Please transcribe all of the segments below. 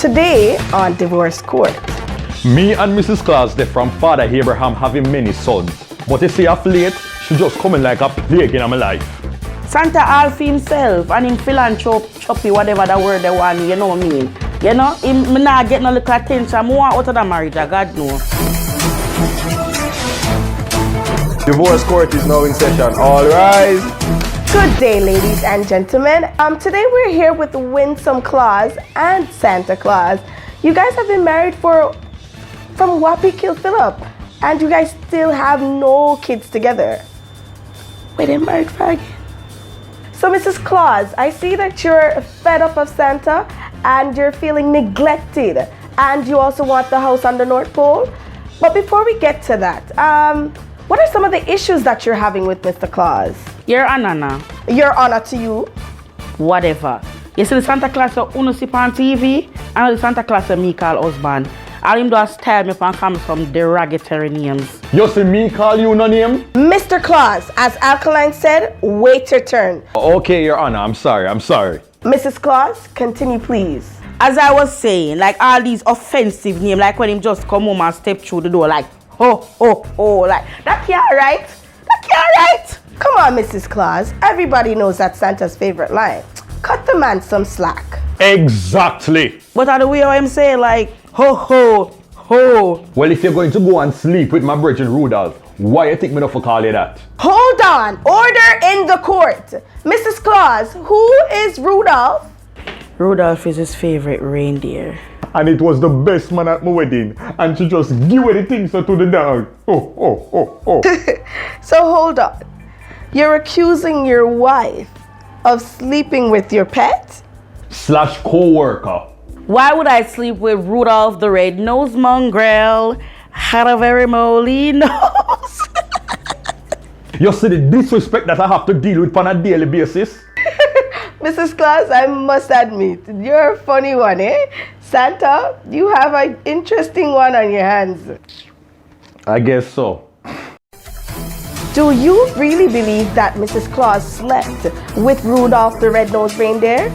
Today on Divorce Court. Me and Mrs. Claus, they're from Father Abraham having many sons. But you see, of late, she just coming like a plague in my life. Santa all for himself and him philanthropy, whatever that word they want, you know what I mean? You know, him not get no little attention, more out of the marriage, God know. Divorce Court is now in session. All rise. Good day, ladies and gentlemen. Today we're here with Winsome Claus and Santa Claus. You guys have been married from Wappy Kill Phillip, and you guys still have no kids together. Wait, they're married for again. So, Mrs. Claus, I see that you're fed up of Santa and you're feeling neglected, and you also want the house on the North Pole. But before we get to that, what are some of the issues that you're having with Mr. Claus? Your honor now. Your honor to you. Whatever. You see the Santa Claus that uno see on TV, and the Santa Claus that me call husband. All him do is style me and come from derogatory names. You see me call you no name? Mr. Claus, as Alkaline said, wait your turn. Okay, Your Honor, I'm sorry. Mrs. Claus, continue please. As I was saying, like all these offensive names, like when him just come home and step through the door like, ho, ho, ho, like, that can't right? That can't right? Come on, Mrs. Claus. Everybody knows that's Santa's favorite line. Cut the man some slack. Exactly. But the way I'm saying like, ho, ho, ho. Well, if you're going to go and sleep with my virgin Rudolph, why you think me not for call you that? Hold on. Order in the court. Mrs. Claus, who is Rudolph? Rudolph is his favorite reindeer. And it was the best man at my wedding, and she just give the things to the dog. Oh. So hold on. You're accusing your wife of sleeping with your pet? / co-worker. Why would I sleep with Rudolph the red-nosed mongrel? Had a very moldy nose. You see the disrespect that I have to deal with on a daily basis? Mrs. Claus, I must admit, you're a funny one, eh? Santa, you have an interesting one on your hands. I guess so. Do you really believe that Mrs. Claus slept with Rudolph the red-nosed reindeer?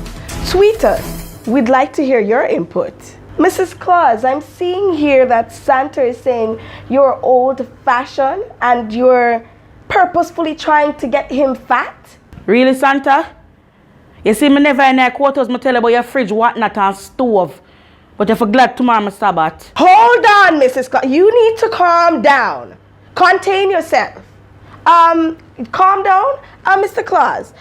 Tweet us. We'd like to hear your input. Mrs. Claus, I'm seeing here that Santa is saying you're old-fashioned and you're purposefully trying to get him fat. Really, Santa? You see, me never in their quarters, me tell you about your fridge, whatnot, and stove. But if you're glad tomorrow, me Sabbath. Hold on, Mrs. Claus. You need to calm down. Contain yourself. Calm down. Mr. Claus,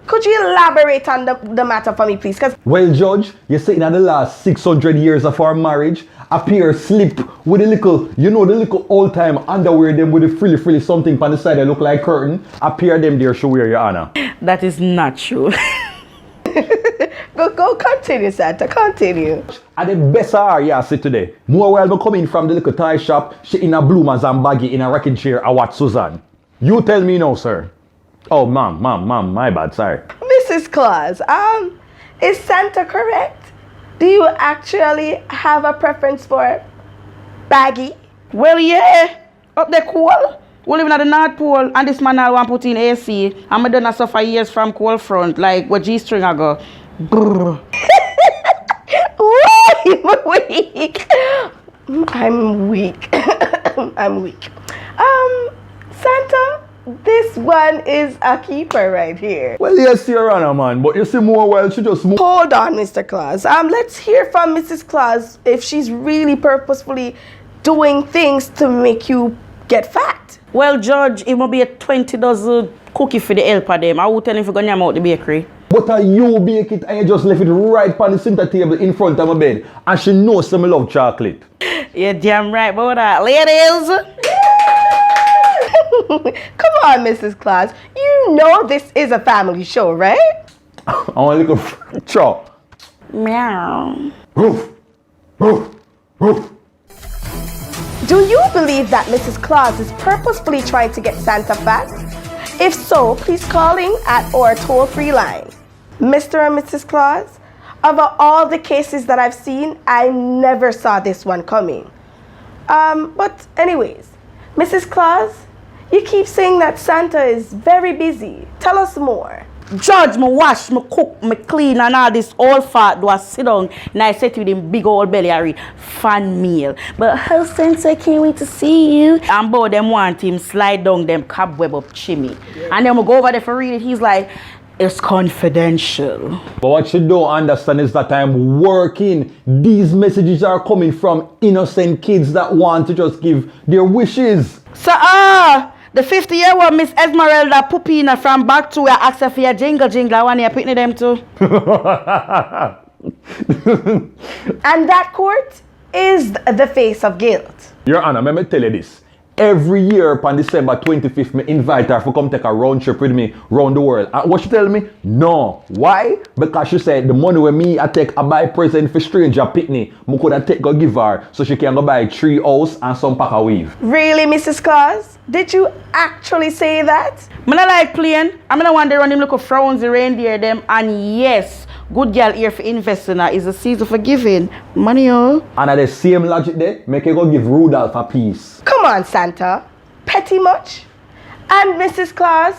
could you elaborate on the matter for me, please? Well, Judge, you say in the last 600 years of our marriage, a pair slipped with a little, the little old-time underwear them with a frilly something on the side that look like curtain. A pair them there should wear, Your Honor. That is not true. Go continue, Santa, continue. And the best are you see today. More while me coming from the little toy shop, she in a bloomers and baggy in a rocking chair, I watch Susan. You tell me no, sir. Oh, ma'am, my bad, sorry. Mrs. Claus, is Santa correct? Do you actually have a preference for baggy? Well, yeah. Up there cool. We live in the North Pole, and this man now want put in AC, and I done suffer years from cold front, like what G-string I go. Brrr. Weak. I'm weak. I'm weak. Santa, this one is a keeper right here. Well, yes, Your Honor, man, but you see more while she just move. Hold on, Mr. Claus. Let's hear from Mrs. Claus if she's really purposefully doing things to make you get fat. Well, Judge, it must be a 20 dozen cookie for the helper them. I will tell him if you're going to out the bakery. But you bake it and you just left it right on the center table in front of my bed. And she knows some love chocolate. You're damn right about that. Ladies! Come on, Mrs. Claus. You know this is a family show, right? I want a little chop. Meow. Roof. Do you believe that Mrs. Claus is purposefully trying to get Santa fat? If so, please call in at our toll-free line. Mr. and Mrs. Claus, of all the cases that I've seen, I never saw this one coming. But anyways, Mrs. Claus, you keep saying that Santa is very busy. Tell us more. Judge, me wash, me cook, me clean and all this all fat do I sit down and I say to him big old belly I read fan meal. But how sense I can't wait to see you. And both them want him slide down them cobweb up chimney. And then we go over there for read it, he's like, it's confidential. But what you don't understand is that I'm working. These messages are coming from innocent kids that want to just give their wishes. So the 50-year-old Miss Esmeralda Pupina from back to where asked her for your jingle I want you picking them too. And that court is the face of guilt. Your Honor, let me tell you this. Every year on December 25th, me invite her to come take a round trip with me around the world. And what she tell me? No. Why? Because she said the money with me I take a buy present for stranger pitney, I could have take go give her so she can go buy 3 house and some pack of weave. Really, Mrs. Claus? Did you actually say that? I don't like playing. I don't want to run him look frowns the reindeer them. And yes, good girl here for investing is a season for giving. Money, oh. And at the same logic there, make you go give Rudolph a piece. Come on, Santa. Petty much? And Mrs. Claus,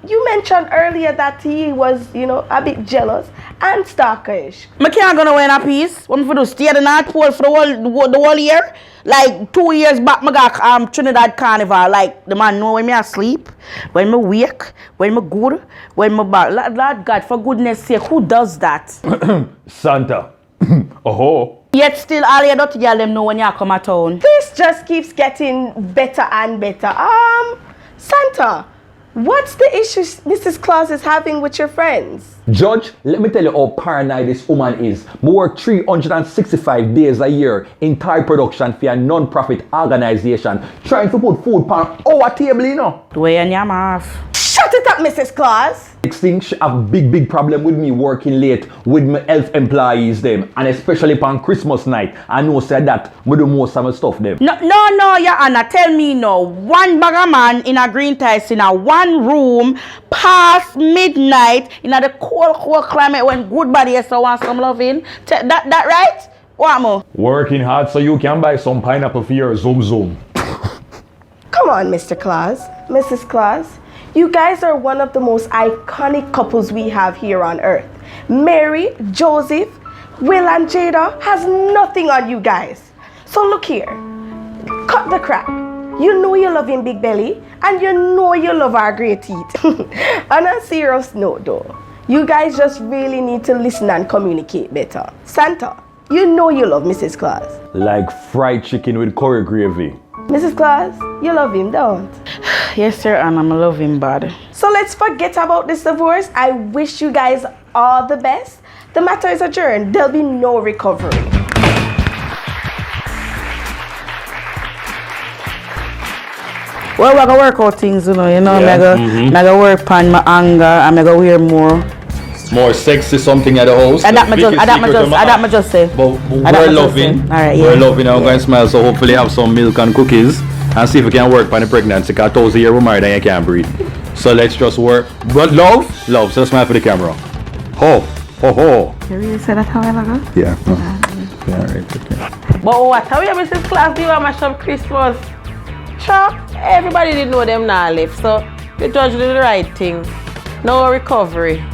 you mentioned earlier that he was, a bit jealous and stalkerish. I can't go nowhere in a piece. What am I do? Stay at the North Pole for the whole year? Like 2 years back, I got Trinidad Carnival. Like the man know when me asleep, when me wake, when me good, when me bad. Lord God, for goodness sake, who does that? Santa. Oh. Yet still all your dirty girl them know when you come at town. This just keeps getting better and better. Santa, what's the issue Mrs. Claus is having with your friends? Judge, let me tell you how paranoid this woman is. I work 365 days a year in Thai production for a non-profit organization trying to put food on our table, The way you yam off. Shut it up, Mrs. Claus. Next thing, she have big problem with me working late with my health employees them, and especially upon Christmas night. I know said that we do most of my stuff them. No, Your Honor, tell me no. One bagger man in a green ties in a one room past midnight in a the cold climate when good body so want some loving. That right? What more? Working hard so you can buy some pineapple for your zoom. Come on, Mr. Claus, Mrs. Claus. You guys are one of the most iconic couples we have here on earth. Mary, Joseph, Will and Jada has nothing on you guys. So look here, cut the crap. You know you love him big belly and you know you love our great teeth. On a serious note though, you guys just really need to listen and communicate better. Santa, you know you love Mrs. Claus. Like fried chicken with curry gravy. Mrs. Claus, you love him, don't? Yes, sir, and I'm love him bad. So let's forget about this divorce. I wish you guys all the best. The matter is adjourned. There'll be no recovery. Well, we're gonna work out things, Yeah. I'm gonna work on my anger, I'm gonna wear more sexy something at the house. I that just say. But we're loving. Alright, yeah. We're loving. I'm going to smile, so hopefully have some milk and cookies and see if we can work on the pregnancy. Because 1,000 years we're married and you can't breathe. So let's just work. But love. So let's smile for the camera. Ho. You really say that how I go? Yeah. Yeah, right. Okay. But what? How you Mrs. Claus give a mash up Christmas? Sure, everybody didn't know them now left, so the judge did the right thing. No recovery.